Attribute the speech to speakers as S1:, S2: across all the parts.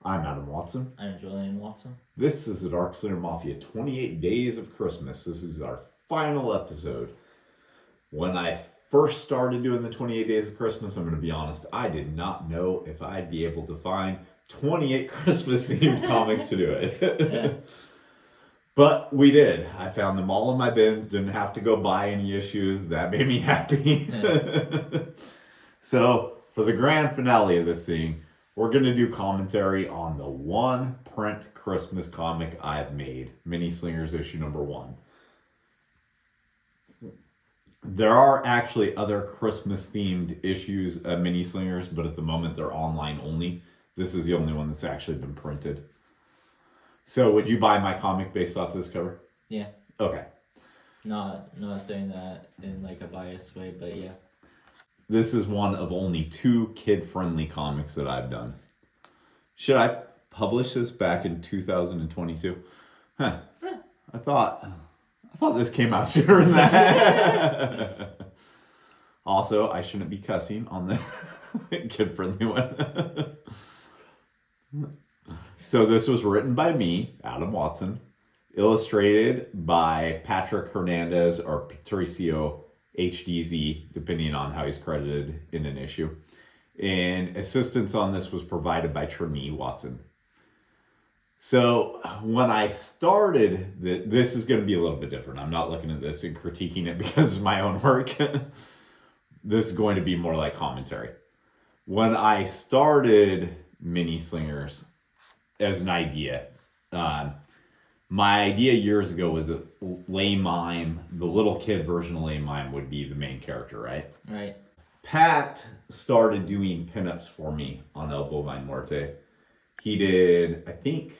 S1: I'm Adam Watson.
S2: I'm Julian Watson.
S1: This is the Darkslinger Mafia 28 Days of Christmas. This is our final episode. When I first started doing the 28 Days of Christmas, I'm going to be honest, I did not know if I'd be able to find 28 Christmas themed comics to do it.
S2: Yeah.
S1: But we did. I found them all in my bins, didn't have to go buy any issues. That made me happy. So, for the grand finale of this thing, we're going to do commentary on the one print Christmas comic I've made, Minislingers issue number 1. There are actually other Christmas themed issues of Minislingers, but at the moment they're online only. This is the only one that's actually been printed. So, would you buy my comic based off this cover?
S2: Yeah.
S1: Okay.
S2: Not saying that in like a biased way, but yeah.
S1: This is one of only 2 kid-friendly comics that I've done. Should I publish this back in 2022? Huh. I thought this came out sooner than that. Also, I shouldn't be cussing on the kid-friendly one. So this was written by me, Adam Watson, illustrated by Patrick Hernandez or Patricio HDZ, depending on how he's credited in an issue. And assistance on this was provided by Trini Watson. So when I started, this is going to be a little bit different. I'm not looking at this and critiquing it because it's my own work. This is going to be more like commentary. When I started Minislingers as an idea, my idea years ago was that Lay Mime, the little kid version of Lay Mime, would be the main character, right?
S2: Right.
S1: Pat started doing pinups for me on El Bovine Muerte. He did, I think,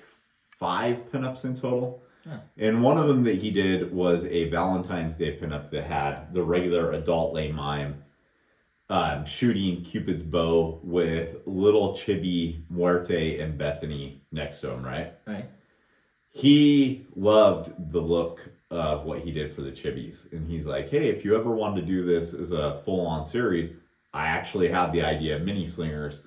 S1: 5 pinups in total.
S2: Huh.
S1: And one of them that he did was a Valentine's Day pinup that had the regular adult Lay Mime shooting Cupid's bow with little Chibi, Muerte, and Bethany next to him, right?
S2: Right.
S1: He loved the look of what he did for the Chibis. And he's like, hey, if you ever wanted to do this as a full-on series, I actually had the idea of Minislingers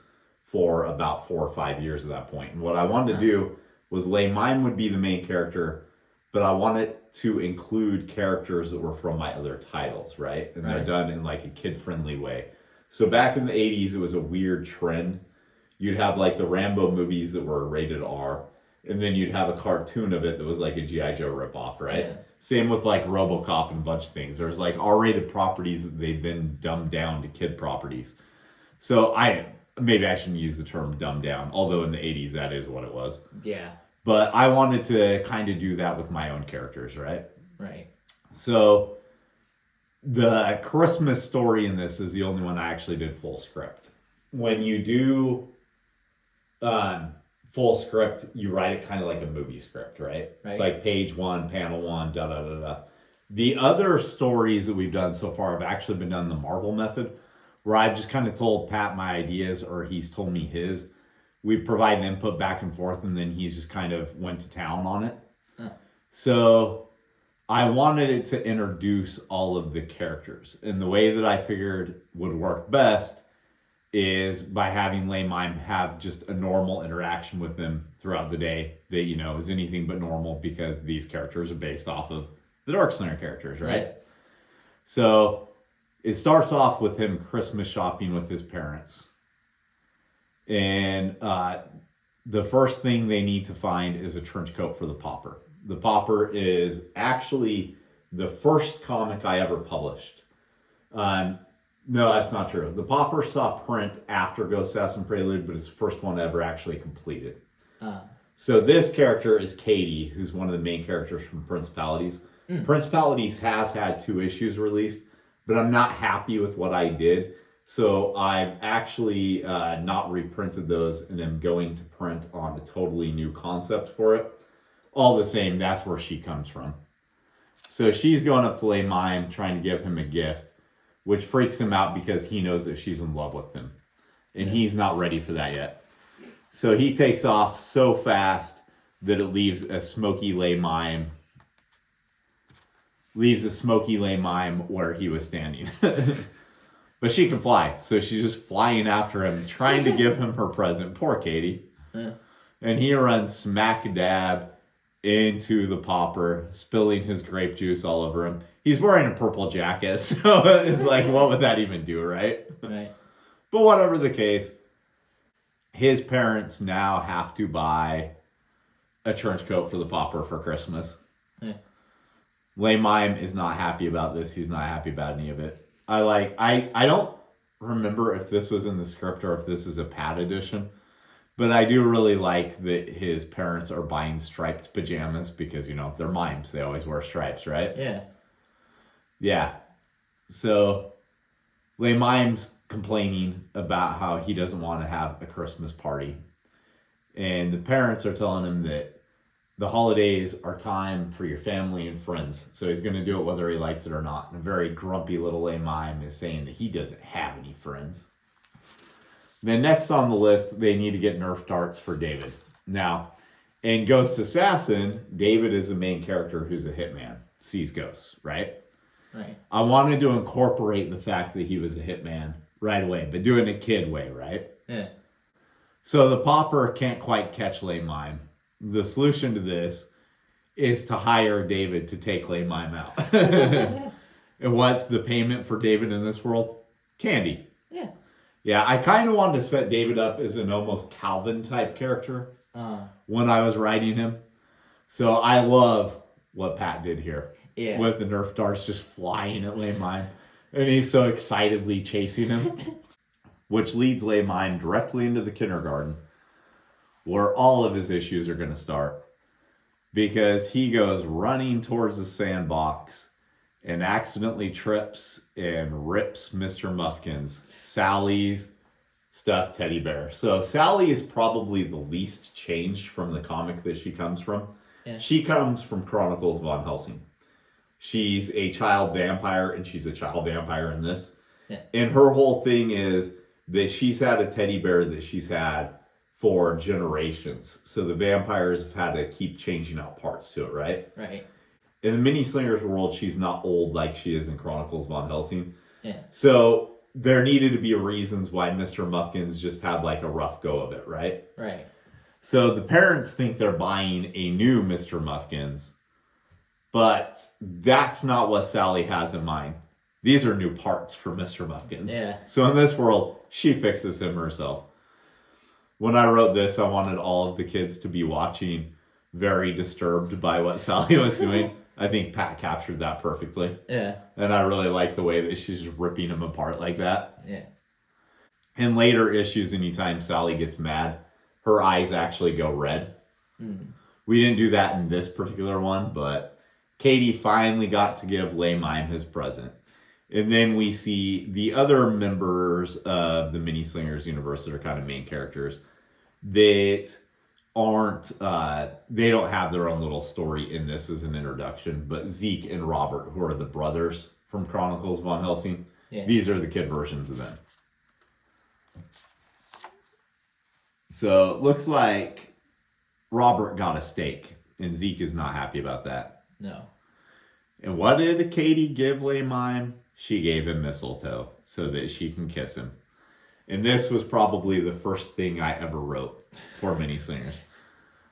S1: for about 4 or 5 years at that point. And what I wanted to do was Lay Mime would be the main character, but I wanted to include characters that were from my other titles, right? And they're done in like a kid-friendly way. So back in the 80s, it was a weird trend. You'd have like the Rambo movies that were rated R, and then you'd have a cartoon of it that was like a G.I. Joe ripoff, right?
S2: Yeah.
S1: Same with like RoboCop and a bunch of things. There's like R-rated properties that they've been dumbed down to kid properties. So maybe I shouldn't use the term dumbed down, although in the 80s that is what it was.
S2: Yeah.
S1: But I wanted to kind of do that with my own characters, right?
S2: Right.
S1: So the Christmas story in this is the only one I actually did full script. When you do full script, you write it kind of like a movie script, right? It's like page 1, panel 1, da-da-da-da. The other stories that we've done so far have actually been done the Marvel method, where I've just kind of told Pat my ideas or he's told me his. We provide an input back and forth, and then he's just kind of went to town on it.
S2: Huh.
S1: So I wanted it to introduce all of the characters. And the way that I figured would work best is by having Lay Mime have just a normal interaction with them throughout the day that, you know, is anything but normal because these characters are based off of the Darkslinger characters, right? So it starts off with him Christmas shopping with his parents. And the first thing they need to find is a trench coat for the Pauper. The Pauper is actually the first comic I ever published. No, that's not true. The Pauper saw print after Ghost Assassin Prelude, but it's the first one ever actually completed. So this character is Katie, who's one of the main characters from Principalities. Principalities has had 2 issues released, but I'm not happy with what I did. So I've actually not reprinted those and am going to print on a totally new concept for it. All the same, that's where she comes from. So she's going up to Lay Mime, trying to give him a gift, which freaks him out because he knows that she's in love with him. And he's not ready for that yet. So he takes off so fast that it leaves a smoky Lay Mime where he was standing. But she can fly, so she's just flying after him, trying to give him her present. Poor Katie.
S2: Yeah.
S1: And he runs smack dab into the pauper, spilling his grape juice all over him. He's wearing a purple jacket, so it's like, what would that even do, right?
S2: Right.
S1: But whatever the case, his parents now have to buy a trench coat for the pauper for Christmas.
S2: Yeah.
S1: Lay Mime is not happy about this. He's not happy about any of it. I don't remember if this was in the script or if this is a pad edition, but I do really like that his parents are buying striped pajamas because, they're mimes. They always wear stripes, right?
S2: Yeah.
S1: Yeah. So Lay Mime's complaining about how he doesn't want to have a Christmas party. And the parents are telling him that the holidays are time for your family and friends. So he's going to do it whether he likes it or not. And a very grumpy little Lay Mime is saying that he doesn't have any friends. Then next on the list, they need to get Nerf darts for David. Now, in Ghost Assassin, David is the main character who's a hitman. Sees ghosts, right?
S2: Right.
S1: I wanted to incorporate the fact that he was a hitman right away, but do it in a kid way, right?
S2: Yeah.
S1: So the pauper can't quite catch Lay Mime. The solution to this is to hire David to take Lay Mime out. And what's the payment for David in this world? Candy.
S2: Yeah.
S1: Yeah, I kind of wanted to set David up as an almost Calvin type character when I was writing him. So I love what Pat did here.
S2: Yeah.
S1: With the Nerf darts just flying at Lay Mime. And he's so excitedly chasing him. Which leads Lay Mime directly into the kindergarten, where all of his issues are going to start. Because he goes running towards the sandbox and accidentally trips and rips Mr. Muffkin's, Sally's stuffed teddy bear. So Sally is probably the least changed from the comic that she comes from.
S2: Yeah.
S1: She comes from Chronicles von Helsing. She's a child vampire, and she's a child vampire in this.
S2: Yeah.
S1: And her whole thing is that she's had a teddy bear that she's had for generations. So the vampires have had to keep changing out parts to it, right?
S2: Right.
S1: In the Minislingers world, she's not old like she is in Chronicles von Helsing.
S2: Yeah.
S1: So there needed to be reasons why Mr. Muffkins just had like a rough go of it, right?
S2: Right.
S1: So the parents think they're buying a new Mr. Muffkins, but that's not what Sally has in mind. These are new parts for Mr. Muffkins.
S2: Yeah.
S1: So in this world, she fixes him herself. When I wrote this, I wanted all of the kids to be watching very disturbed by what Sally was doing. I think Pat captured that perfectly.
S2: Yeah.
S1: And I really like the way that she's ripping him apart like that.
S2: Yeah.
S1: In later issues, anytime Sally gets mad, her eyes actually go red.
S2: Mm.
S1: We didn't do that in this particular one, but Katie finally got to give Lay Mime his present. And then we see the other members of the Minislingers universe that are kind of main characters that aren't, they don't have their own little story in this as an introduction, but Zeke and Robert, who are the brothers from Chronicles von Helsing, these are the kid versions of them. So it looks like Robert got a steak, and Zeke is not happy about that.
S2: No.
S1: And what did Katie give Lay Mime? She gave him mistletoe so that she can kiss him. And this was probably the first thing I ever wrote for Minislingers.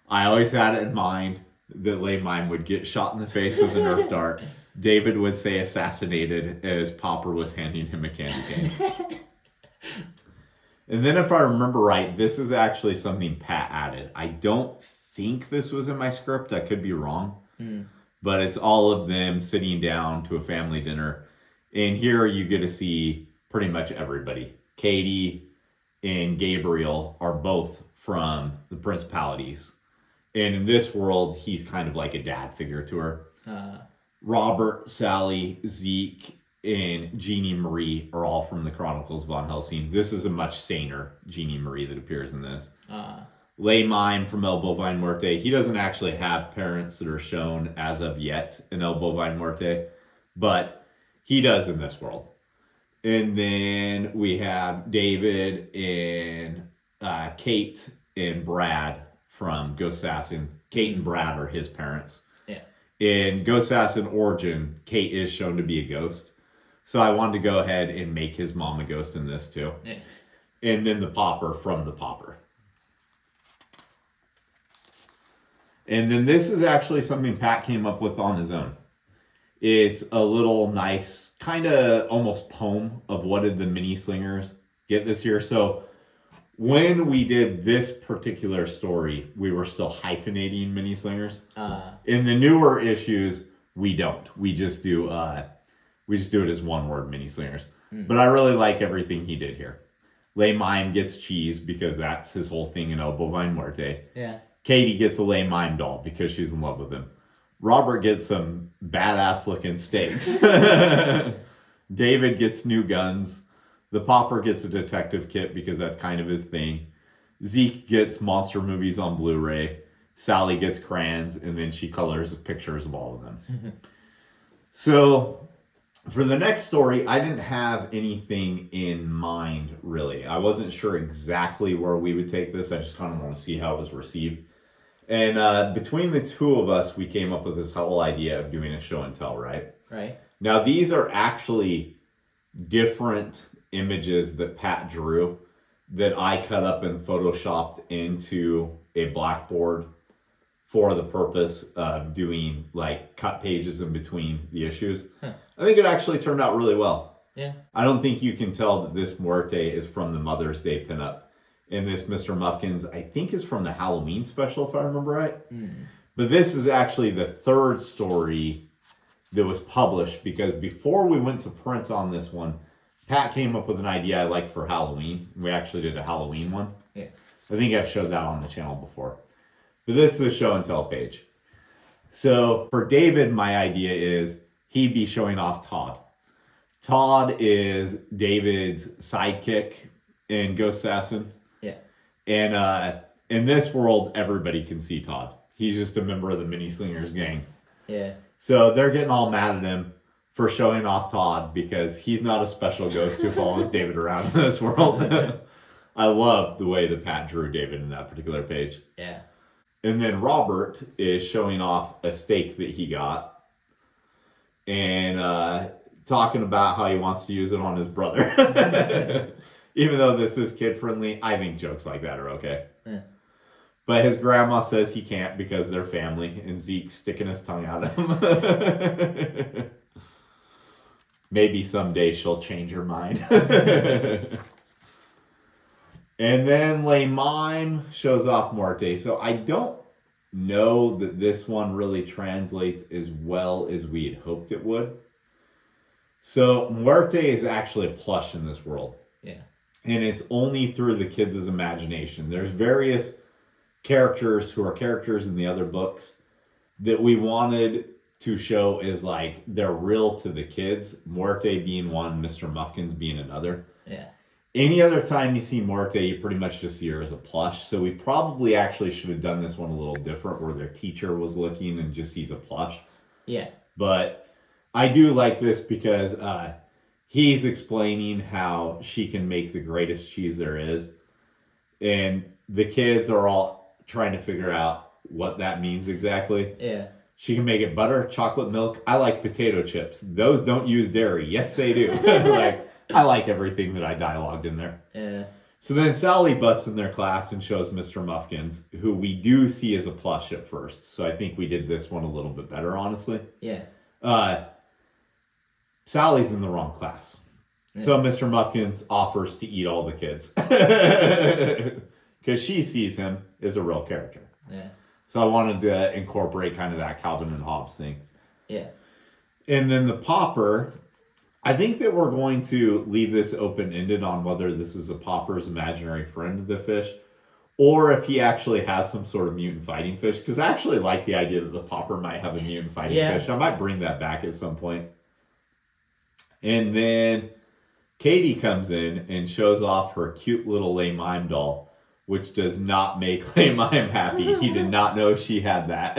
S1: I always had it in mind that Lay Mime would get shot in the face with a Nerf dart. David would say assassinated as Popper was handing him a candy cane. And then if I remember right, this is actually something Pat added. I don't think this was in my script. I could be wrong. But it's all of them sitting down to a family dinner. And here you get to see pretty much everybody. Katie and Gabriel are both from the principalities. And in this world, he's kind of like a dad figure to her. Robert, Sally, Zeke, and Jeannie Marie are all from the Chronicles von Helsing. This is a much saner Jeannie Marie that appears in this. Lay Mime from El Bovine Muerte. He doesn't actually have parents that are shown as of yet in El Bovine Muerte, but he does in this world. And then we have David and Kate and Brad from Ghost Assassin. Kate and Brad are his parents.
S2: Yeah.
S1: In Ghost Assassin Origin, Kate is shown to be a ghost. So I wanted to go ahead and make his mom a ghost in this too.
S2: Yeah.
S1: And then the Popper from the Popper. And then this is actually something Pat came up with on his own. It's a little nice, kind of almost poem of what did the Minislingers get this year. So when we did this particular story, we were still hyphenating Minislingers. In the newer issues, we don't. We just do it as one word, Minislingers. But I really like everything he did here. Le Mime gets cheese because that's his whole thing in El Bovine Muerte.
S2: Yeah.
S1: Katie gets a Le Mime doll because she's in love with him. Robert gets some badass looking steaks. David gets new guns. The Popper gets a detective kit because that's kind of his thing. Zeke gets monster movies on Blu-ray. Sally gets crayons, and then she colors pictures of all of them. So for the next story, I didn't have anything in mind, really. I wasn't sure exactly where we would take this. I just kind of want to see how it was received. And between the two of us, we came up with this whole idea of doing a show and tell, right?
S2: Right.
S1: Now, these are actually different images that Pat drew that I cut up and photoshopped into a blackboard for the purpose of doing like cut pages in between the issues. I think it actually turned out really well.
S2: Yeah.
S1: I don't think you can tell that this Muerte is from the Mother's Day pinup. And this Mr. Muffkins, I think, is from the Halloween special, if I remember right. But this is actually the third story that was published, because before we went to print on this one, Pat came up with an idea I liked for Halloween. We actually did a Halloween one.
S2: Yeah.
S1: I think I've showed that on the channel before. But this is a show and tell page. So for David, my idea is he'd be showing off Todd. Todd is David's sidekick in Ghost Assassin.
S2: Yeah.
S1: And in this world, everybody can see Todd. He's just a member of the Minislingers gang.
S2: Yeah.
S1: So they're getting all mad at him for showing off Todd because he's not a special ghost who follows David around in this world. I love the way that Pat drew David in that particular page.
S2: Yeah.
S1: And then Robert is showing off a steak that he got and talking about how he wants to use it on his brother. Even though this is kid-friendly, I think jokes like that are okay.
S2: Yeah.
S1: But his grandma says he can't because they're family, and Zeke's sticking his tongue out at him. Maybe someday she'll change her mind. And then Le Mime shows off Muerte. So I don't know that this one really translates as well as we had hoped it would. So Muerte is actually a plush in this world.
S2: Yeah.
S1: And it's only through the kids' imagination. There's various characters who are characters in the other books that we wanted to show as like they're real to the kids. Muerte being one, Mr. Muffkins being another.
S2: Yeah.
S1: Any other time you see Muerte, you pretty much just see her as a plush. So we probably actually should have done this one a little different where their teacher was looking and just sees a plush.
S2: Yeah.
S1: But I do like this because he's explaining how she can make the greatest cheese there is. And the kids are all trying to figure out what that means exactly.
S2: Yeah.
S1: She can make it butter, chocolate milk. I like potato chips. Those don't use dairy. Yes, they do. Like, I like everything that I dialogued in there.
S2: Yeah.
S1: So then Sally busts in their class and shows Mr. Muffkins, who we do see as a plush at first. So I think we did this one a little bit better, honestly.
S2: Yeah.
S1: Sally's in the wrong class.
S2: Yeah.
S1: So Mr. Muffkins offers to eat all the kids. Because she sees him as a real character.
S2: Yeah.
S1: So I wanted to incorporate kind of that Calvin and Hobbes thing.
S2: Yeah.
S1: And then the Popper, I think that we're going to leave this open-ended on whether this is a Popper's imaginary friend of the fish, or if he actually has some sort of mutant fighting fish. Because I actually like the idea that the Popper might have a mutant fighting fish. I might bring that back at some point. And then Katie comes in and shows off her cute little Le Mime doll, which does not make Le Mime happy. He did not know she had that.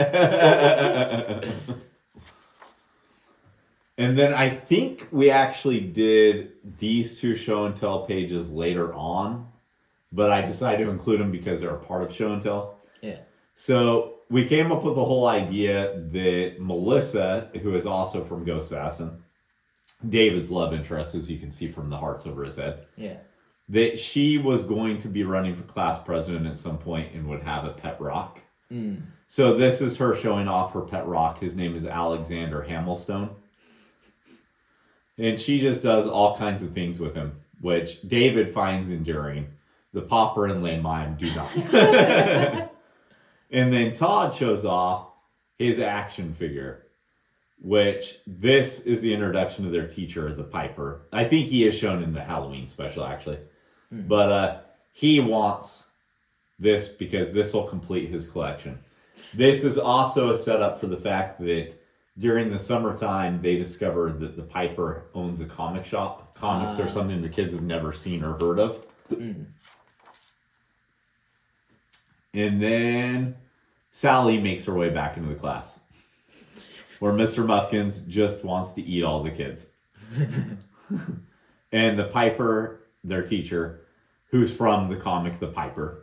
S1: And then I think we actually did these two show and tell pages later on, but I decided to include them because they're a part of show and tell.
S2: Yeah.
S1: So we came up with the whole idea that Melissa, who is also from Ghost Assassin, David's love interest, as you can see from the hearts over his head,
S2: Yeah.
S1: that she was going to be running for class president at some point and would have a pet rock. So this is her showing off her pet rock. His name is Alexander Hamilstone. And she just does all kinds of things with him, which David finds endearing. The Popper and Lame Mime do not. And then Todd shows off his action figure, which this is the introduction to their teacher, the Piper. I think he is shown in the Halloween special, actually. But he wants this because this will complete his collection. This is also a setup for the fact that during the summertime, they discovered that the Piper owns a comic shop. Comics are something the kids have never seen or heard of. And then Sally makes her way back into the class, where Mr. Muffkins just wants to eat all the kids. And the Piper, their teacher, who's from the comic The Piper,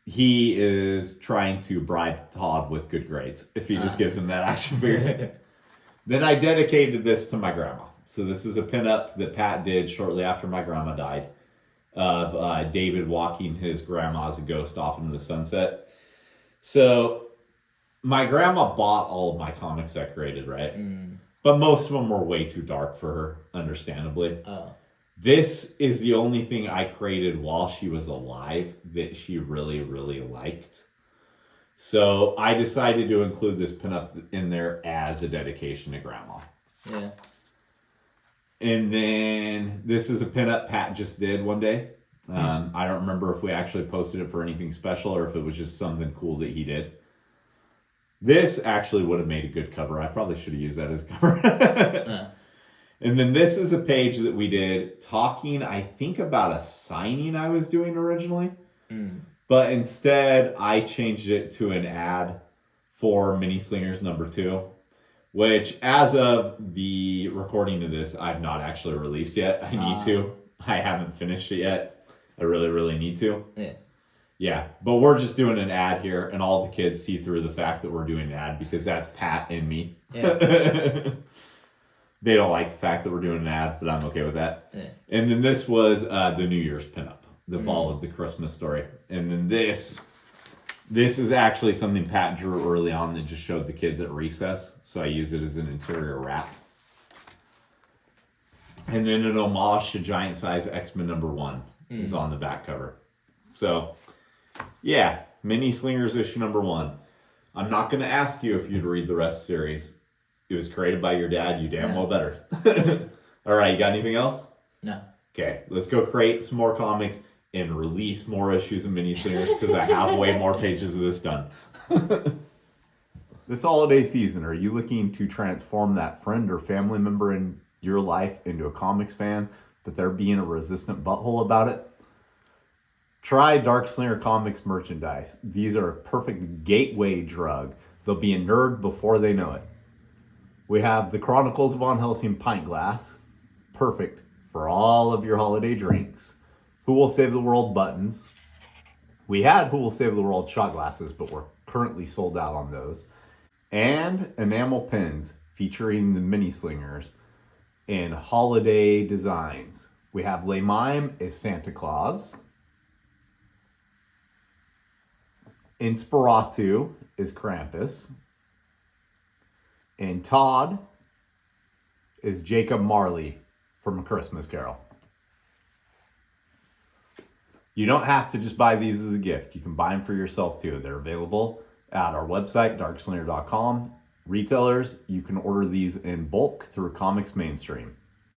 S1: he is trying to bribe Todd with good grades if he just gives him that action figure. Then I dedicated this to my grandma. So this is a pinup that Pat did shortly after my grandma died of David walking his grandma as a ghost off into the sunset. So my grandma bought all of my comics I created, right? But most of them were way too dark for her, understandably. This is the only thing I created while she was alive that she really, really liked. So I decided to include this pinup in there as a dedication to Grandma.
S2: Yeah.
S1: And then this is a pinup Pat just did one day. I don't remember if we actually posted it for anything special or if it was just something cool that he did. This actually would have made a good cover. I probably should have used that as a cover. And then this is a page that we did talking, I think, about a signing I was doing originally. But instead, I changed it to an ad for Minislingers #2, which as of the recording of this, I've not actually released yet. I need to. I haven't finished it yet. I really, really need to. Yeah, but we're just doing an ad here, and all the kids see through the fact that we're doing an ad because that's Pat and me. They don't like the fact that we're doing an ad, but I'm okay with that. And then this was the New Year's pinup that followed the Christmas story. And then this is actually something Pat drew early on that just showed the kids at recess. So I used it as an interior wrap. And then an homage to Giant Size X-Men #1 is on the back cover. So, yeah, Minislingers issue #1. I'm not going to ask you if you'd read the rest of the series. It was created by your dad. You damn well better. All right, you got anything else?
S2: No.
S1: Okay, let's go create some more comics and release more issues of Minislingers because I have way more pages of this done. This holiday season, are you looking to transform that friend or family member in your life into a comics fan, but they're being a resistant butthole about it? Try Darkslinger Comics merchandise. These are a perfect gateway drug. They'll be a nerd before they know it. We have the Chronicles of Von Helsing pint glass. Perfect for all of your holiday drinks. Who Will Save the World buttons. We had Who Will Save the World shot glasses, but we're currently sold out on those. And enamel pins featuring the Minislingers in holiday designs. We have Le Mime as Santa Claus. Inspiratu is Krampus. And Todd is Jacob Marley from A Christmas Carol. You don't have to just buy these as a gift. You can buy them for yourself too. They're available at our website, darkslinger.com. Retailers, you can order these in bulk through Comics Mainstream.